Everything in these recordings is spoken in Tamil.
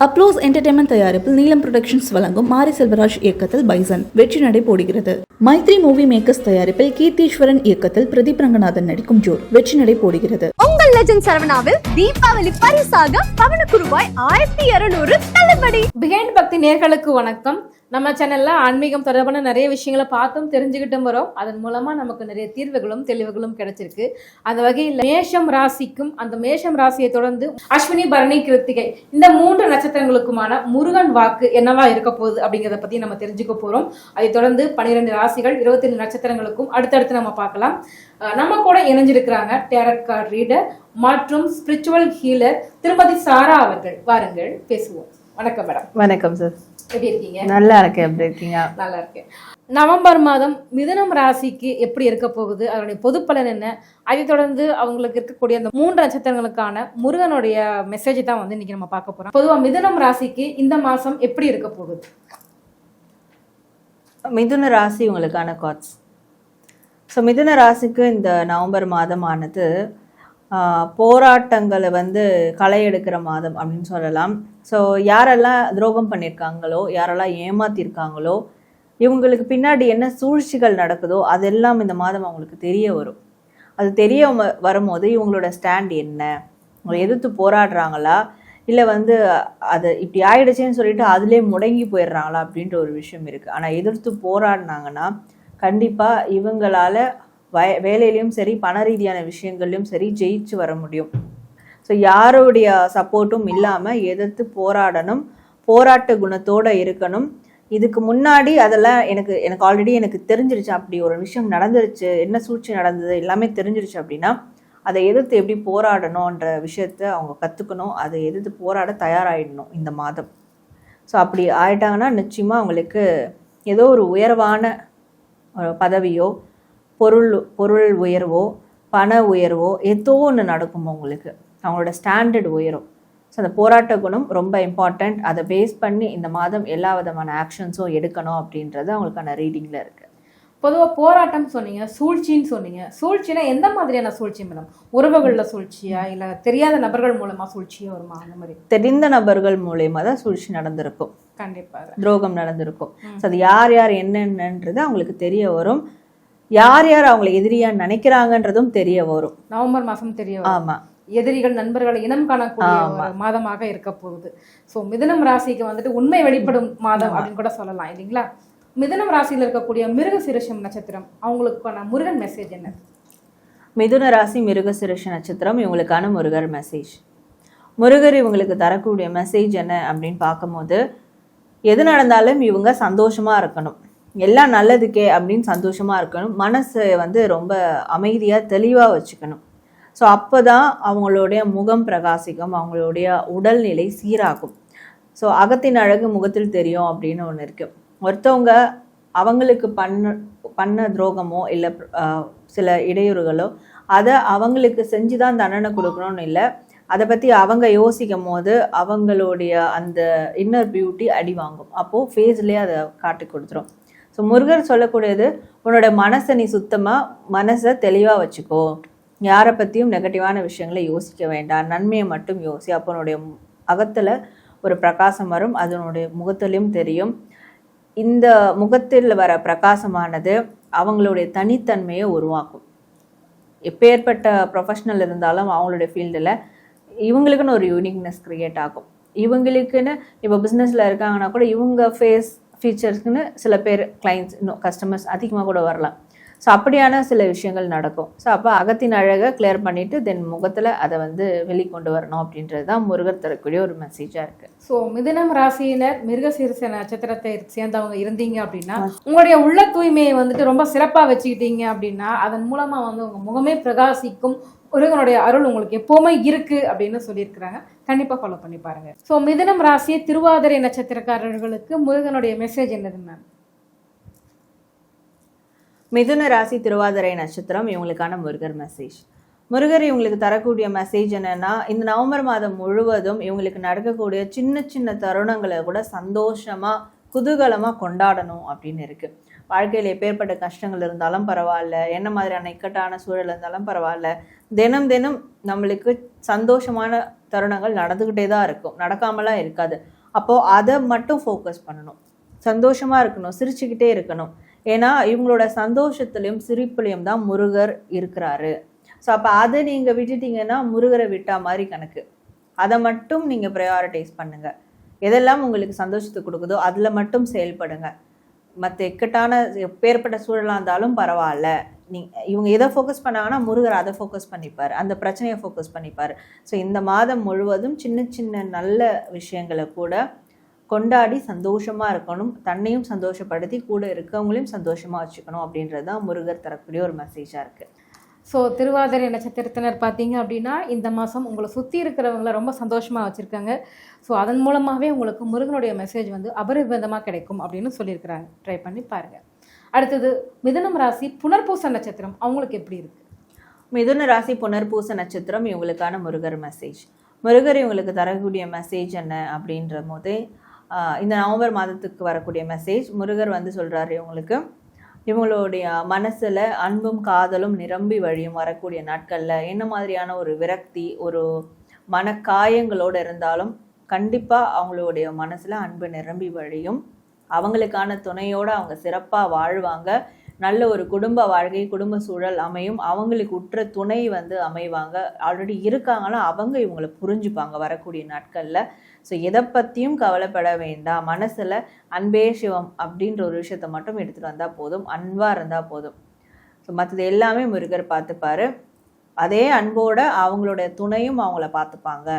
அப்ளோஸ் என்டர்டைன்மெண்ட் தயாரிப்பில் நீலம் புரொடக்ஷன்ஸ் வழங்கும் மாரி செல்வராஜ் இயக்கத்தில் பைசன் வெற்றி நடை போடுகிறது. மைத்ரி மூவி மேக்கர்ஸ் தயாரிப்பில் கீர்த்தீஸ்வரன் இயக்கத்தில் பிரதீப் ரங்கநாதன் நடிக்கும் ஜோர் வெற்றி நடை போடுகிறது. உங்கள் லெஜண்ட் சரவணாவில் தீபாவளி பரிசாக பவனுக்கு ரூபாய் 1200 தள்ளுபடி. பிஹைண்ட் பக்தி நேர்களுக்கு வணக்கம். நம்ம சேனல்ல ஆன்மீகம் தொடர்பான நிறைய விஷயங்களை பார்த்தும் தெரிஞ்சுக்கிட்டும் வரோம். அதன் மூலமா நமக்கு நிறைய தீர்வுகளும் தெளிவுகளும் கிடைச்சிருக்கு. அந்த வகையில் மேஷம் ராசிக்கும் அந்த மேஷம் ராசியை தொடர்ந்து அஸ்வினி, பரணி, கிருத்திகை இந்த 3 நட்சத்திரங்களுக்குமான முருகன் வாக்கு என்னவா இருக்க போகுது அப்படிங்கிறத பத்தி நம்ம தெரிஞ்சுக்க போறோம். அதை தொடர்ந்து 12 ராசிகள் 27 நட்சத்திரங்களுக்கும் அடுத்தடுத்து நம்ம பார்க்கலாம். நம்ம கூட இணைஞ்சிருக்கிறாங்க டேரட் கார்டு ரீடர் மற்றும் ஸ்பிரிச்சுவல் ஹீலர் திருமதி சாரா அவர்கள். வாருங்கள் பேசுவோம். வணக்கம் மேடம். வணக்கம் சார். எப்படி இருக்கீங்க? நல்லா இருக்கேன். எப்படி இருக்கீங்க? நல்லா இருக்கேன். நவம்பர் மாதம் மிதுனம் ராசிக்கு எப்படி இருக்க போகுது, அதனுடைய பொது பலன் என்ன, அதை தொடர்ந்து அவங்களுக்கு இருக்கக்கூடிய அந்த 3 நட்சத்திரங்களுக்கான முருகனுடைய மெசேஜ் தான் வந்து இன்னைக்கு நம்ம பார்க்க போறோம். பொதுவா மிதுனம் ராசிக்கு இந்த மாசம் எப்படி இருக்க போகுது? மிதுன ராசி உங்களுக்கான காட்ஸ். ஸோ மிதுன ராசிக்கு இந்த நவம்பர் மாதமானது போராட்டங்களை களை எடுக்கிற மாதம் அப்படின்னு சொல்லலாம். ஸோ யாரெல்லாம் துரோகம் பண்ணியிருக்காங்களோ, யாரெல்லாம் ஏமாத்திருக்காங்களோ, இவங்களுக்கு பின்னாடி என்ன சூழ்ச்சிகள் நடக்குதோ அதெல்லாம் இந்த மாதம் அவங்களுக்கு தெரிய வரும். அது தெரிய வரும்போது இவங்களோட ஸ்டாண்ட் என்ன, அவங்க எதிர்த்து போராடுறாங்களா, இல்லை அது இப்படி ஆயிடுச்சுன்னு சொல்லிட்டு அதுலேயே முடங்கி போயிடுறாங்களா அப்படின்ற ஒரு விஷயம் இருக்குது. ஆனால் எதிர்த்து போராடினாங்கன்னா கண்டிப்பாக இவங்களால வேலையிலையும் சரி பண ரீதியான விஷயங்கள்லையும் சரி ஜெயிச்சு வர முடியும். ஸோ யாருடைய சப்போர்ட்டும் இல்லாமல் எதிர்த்து போராடணும், போராட்ட குணத்தோடு இருக்கணும். இதுக்கு முன்னாடி அதெல்லாம் எனக்கு ஆல்ரெடி எனக்கு தெரிஞ்சிருச்சு, அப்படி ஒரு விஷயம் நடந்துருச்சு, என்ன சூழ்ச்சி நடந்தது எல்லாமே தெரிஞ்சிருச்சு அப்படின்னா அதை எதிர்த்து எப்படி போராடணுன்ற விஷயத்த அவங்க கற்றுக்கணும். அதை எதிர்த்து போராட தயாராகிடணும் இந்த மாதம். ஸோ அப்படி ஆயிட்டாங்கன்னா நிச்சயமாக அவங்களுக்கு ஏதோ ஒரு உயர்வான பதவியோ பொருள் உயர்வோ பண உயர்வோ ஏதோ ஒன்று நடக்கும். அவங்களோட ஸ்டாண்டர்ட் உயரும். ஸோ அந்த போராட்ட குணம் ரொம்ப இம்பார்ட்டண்ட். அதை பேஸ் பண்ணி இந்த மாதம் எல்லா விதமான ஆக்ஷன்ஸும் எடுக்கணும் அப்படின்றது அவங்களுக்கான ரீடிங்கில் இருக்குது. பொதுவாக போராட்டம் சொன்னீங்க, சூழ்ச்சின்னு சொன்னீங்க. சூழ்ச்சினா எந்த மாதிரியான சூழ்ச்சி மேடம்? உறவுகளில் சூழ்ச்சியா, இல்லை தெரியாத நபர்கள் மூலமாக சூழ்ச்சியா வருமா? அந்த மாதிரி தெரிந்த நபர்கள் மூலயமா தான் சூழ்ச்சி நடந்திருக்கும். கண்டிப்பாக துரோகம் நடந்திருக்கும். ஸோ அது யார் யார் என்னென்னன்றது அவங்களுக்கு தெரிய வரும். யார் யார் அவங்களை எதிரியா நினைக்கிறாங்கன்றதும் தெரிய வரும். நவம்பர் மாதம் தெரிய வரும். ஆமாம். எதிரிகள் நண்பர்களை இனம் காணக்கூடிய மாதமாக இருக்க போகுது. ஸோ மிதுனம் ராசிக்கு உண்மை வெளிப்படும் மாதம் அப்படின்னு கூட சொல்லலாம் இல்லைங்களா? மிதுனம் ராசியில் இருக்கக்கூடிய மிருகசீரிஷம் நட்சத்திரம் அவங்களுக்கான முருகன் மெசேஜ் என்ன? மிதுன ராசி மிருகசீரிஷ நட்சத்திரம் இவங்களுக்கான முருகர் மெசேஜ். முருகர் இவங்களுக்கு தரக்கூடிய மெசேஜ் என்ன அப்படின்னு பார்க்கும்போது, எது நடந்தாலும் இவங்க சந்தோஷமா இருக்கணும், எல்லாம் நல்லதுக்கே அப்படின்னு சந்தோஷமா இருக்கணும். மனசை ரொம்ப அமைதியாக தெளிவாக வச்சுக்கணும். ஸோ அப்போ தான் அவங்களுடைய முகம் பிரகாசிக்கும், அவங்களுடைய உடல்நிலை சீராகும். ஸோ அகத்தின் அழகு முகத்தில் தெரியும் அப்படின்னு ஒன்று இருக்குது. ஒருத்தவங்க அவங்களுக்கு பண்ண துரோகமோ இல்லை சில இடையூறுகளோ அதை அவங்களுக்கு செஞ்சு தான் தண்டனை கொடுக்கணும்னு இல்லை. அதை பற்றி அவங்க யோசிக்கும் போது அவங்களுடைய அந்த இன்னர் பியூட்டி அடி வாங்கும். அப்போது ஃபேஸ்லேயே அதை காட்டி கொடுத்துரும். ஸோ முருகர் சொல்லக்கூடியது, உன்னோட மனசை நீ மனசை தெளிவாக வச்சுக்கோ, யாரை பற்றியும் நெகட்டிவான விஷயங்களை யோசிக்க வேண்டாம், நன்மையை மட்டும் யோசி. அப்போ உன்னுடைய அகத்தில் ஒரு பிரகாசம் வரும், அதனுடைய முகத்திலையும் தெரியும். இந்த முகத்தில் வர பிரகாசமானது அவங்களுடைய தனித்தன்மையை உருவாக்கும். எப்பேற்பட்ட ப்ரொஃபஷ்னல் இருந்தாலும் அவங்களுடைய ஃபீல்டில் இவங்களுக்குன்னு ஒரு யூனிக்னஸ் க்ரியேட் ஆகும். இவங்களுக்குன்னு இப்போ பிஸ்னஸில் இருக்காங்கன்னா கூட இவங்க ஃபீச்சர்ஸ்க்குன்னு சில பேர் கிளைண்ட்ஸ் இன்னும் கஸ்டமர்ஸ் அதிகமாக கூட வரலாம். ஸோ அப்படியான சில விஷயங்கள் நடக்கும். ஸோ அப்போ அகத்தின் அழகை கிளியர் பண்ணிவிட்டு தென் முகத்தில் அதை வெளிக்கொண்டு வரணும் அப்படின்றது தான் முருகர் தரக்கூடிய ஒரு மெசேஜாக இருக்குது. ஸோ மிதுனம் ராசியினர் மிருகசீரிஷ நட்சத்திரத்தை சேர்ந்தவங்க இருந்தீங்க அப்படின்னா உங்களுடைய உள்ள தூய்மையை ரொம்ப சிறப்பாக வச்சுக்கிட்டீங்க அப்படின்னா அதன் மூலமாக உங்கள் முகமே பிரகாசிக்கும். முருகனுடைய அருள் உங்களுக்கு எப்போவுமே இருக்கு அப்படின்னு சொல்லியிருக்கிறாங்க. கண்டிப்பாக ஃபாலோ பண்ணி பாருங்க. ஸோ மிதுனம் ராசி திருவாதிரை நட்சத்திரக்காரர்களுக்கு முருகனுடைய மெசேஜ் என்னது மேம்? மிதுன ராசி திருவாதிரை நட்சத்திரம் இவங்களுக்கான முருகர் மெசேஜ். முருகர் இவங்களுக்கு தரக்கூடிய மெசேஜ் என்னன்னா, இந்த நவம்பர் மாதம் முழுவதும் இவங்களுக்கு நடக்கக்கூடிய சின்ன சின்ன தருணங்களை கூட சந்தோஷமா குதூகலமாக கொண்டாடணும் அப்படின்னு இருக்கு. வாழ்க்கையில் எப்பேற்பட்ட கஷ்டங்கள் இருந்தாலும் பரவாயில்ல, என்ன மாதிரியான இக்கட்டான சூழல் இருந்தாலும் பரவாயில்ல, தினம் தினம் நம்மளுக்கு சந்தோஷமான தருணங்கள் நடந்துக்கிட்டே தான் இருக்கும், நடக்காமலாம் இருக்காது. அப்போது அதை மட்டும் ஃபோக்கஸ் பண்ணணும், சந்தோஷமாக இருக்கணும், சிரிச்சுக்கிட்டே இருக்கணும். ஏன்னா இவங்களோட சந்தோஷத்துலேயும் சிரிப்புலையும் தான் முருகர் இருக்கிறாரு. ஸோ அப்போ அதை நீங்கள் விட்டுட்டீங்கன்னா முருகரை விட்டா மாதிரி கணக்கு. அதை மட்டும் நீங்கள் ப்ரையாரிட்டைஸ் பண்ணுங்கள். எதெல்லாம் உங்களுக்கு சந்தோஷத்தை கொடுக்குதோ அதில் மட்டும் செயல்படுங்க. மற்ற இக்கட்டான எப்பேற்பட்ட சூழலாக இருந்தாலும் பரவாயில்ல, இவங்க எதை ஃபோக்கஸ் பண்ணாங்கன்னா முருகர் அதை ஃபோக்கஸ் பண்ணிப்பார், அந்த பிரச்சனையை ஃபோக்கஸ் பண்ணிப்பார். ஸோ இந்த மாதம் முழுவதும் சின்ன சின்ன நல்ல விஷயங்களை கூட கொண்டாடி சந்தோஷமாக இருக்கணும், தன்னையும் சந்தோஷப்படுத்தி கூட இருக்கவங்களையும் சந்தோஷமாக வச்சுக்கணும் அப்படின்றது தான் முருகர் தரக்கூடிய ஒரு மெசேஜாக இருக்குது. ஸோ திருவாதிரை நட்சத்திரத்தினர் பார்த்தீங்க அப்படின்னா இந்த மாதம் உங்களை சுற்றி இருக்கிறவங்கள ரொம்ப சந்தோஷமாக வச்சுருக்காங்க. ஸோ அதன் மூலமாகவே உங்களுக்கு முருகனுடைய மெசேஜ் வந்து அபரிவிதமாக கிடைக்கும் அப்படின்னு சொல்லியிருக்கிறாங்க. ட்ரை பண்ணி பாருங்கள். அடுத்தது மிதுனம் ராசி புனர்பூச நட்சத்திரம், அவங்களுக்கு எப்படி இருக்குது? மிதுன ராசி புனர்பூச நட்சத்திரம் இவங்களுக்கான முருகர் மெசேஜ். முருகர் இவங்களுக்கு தரக்கூடிய மெசேஜ் என்ன அப்படின்ற போதே இந்த நவம்பர் மாதத்துக்கு வரக்கூடிய மெசேஜ் முருகர் வந்து சொல்கிறாரு, இவங்களுடைய மனசில் அன்பும் காதலும் நிரம்பி வழியும் வரக்கூடிய நாட்களில் என்ன மாதிரியான ஒரு விரக்தி, ஒரு மனக்காயங்களோடு இருந்தாலும் கண்டிப்பாக அவங்களுடைய மனசில் அன்பு நிரம்பி வழியும், அவங்களுக்கான துணையோடு அவங்க சிறப்பாக வாழ்வாங்க, நல்ல ஒரு குடும்ப வாழ்க்கை குடும்ப சூழல் அமையும், அவங்களுக்கு உற்ற துணை வந்து அமைவாங்க, ஆல்ரெடி இருக்காங்கன்னா அவங்க இவங்களை புரிஞ்சுப்பாங்க வரக்கூடிய நாட்களில். ஸோ எதை பற்றியும் கவலைப்பட வேண்டாம், மனசில் அன்பே சிவம் அப்படின்ற ஒரு விஷயத்த மட்டும் எடுத்துகிட்டு வந்தால் போதும், அன்பாக இருந்தால் போதும். ஸோ மற்றது எல்லாமே முருகர் பார்த்துப்பாரு. அதே அன்போட அவங்களுடைய துணையும் அவங்கள பார்த்துப்பாங்க,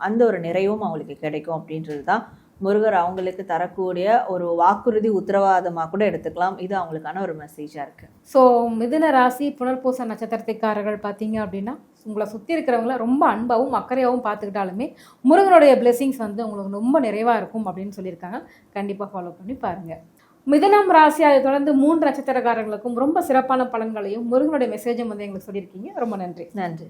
அந்த ஒரு நிறைவும் அவங்களுக்கு கிடைக்கும் அப்படின்றது தான் முருகர் அவங்களுக்கு தரக்கூடிய ஒரு வாக்குறுதி, உத்தரவாதமாக கூட எடுத்துக்கலாம். இது அவங்களுக்கான ஒரு மெசேஜாக இருக்குது. ஸோ மிதுன ராசி புனர்பூச நட்சத்திரத்துக்காரர்கள் பார்த்தீங்க அப்படின்னா உங்களை சுற்றி இருக்கிறவங்கள ரொம்ப அன்பாகவும் அக்கறையாகவும் பார்த்துக்கிட்டாலுமே முருகனுடைய பிளெஸிங்ஸ் வந்து உங்களுக்கு ரொம்ப நிறைவாக இருக்கும் அப்படின்னு சொல்லியிருக்காங்க. கண்டிப்பாக ஃபாலோ பண்ணி பாருங்கள். மிதுனம் ராசி அதை தொடர்ந்து 3 நட்சத்திரக்காரர்களுக்கும் ரொம்ப சிறப்பான பலன்களையும் முருகனுடைய மெசேஜும் வந்து எங்களுக்கு சொல்லியிருக்கீங்க. ரொம்ப நன்றி. நன்றி.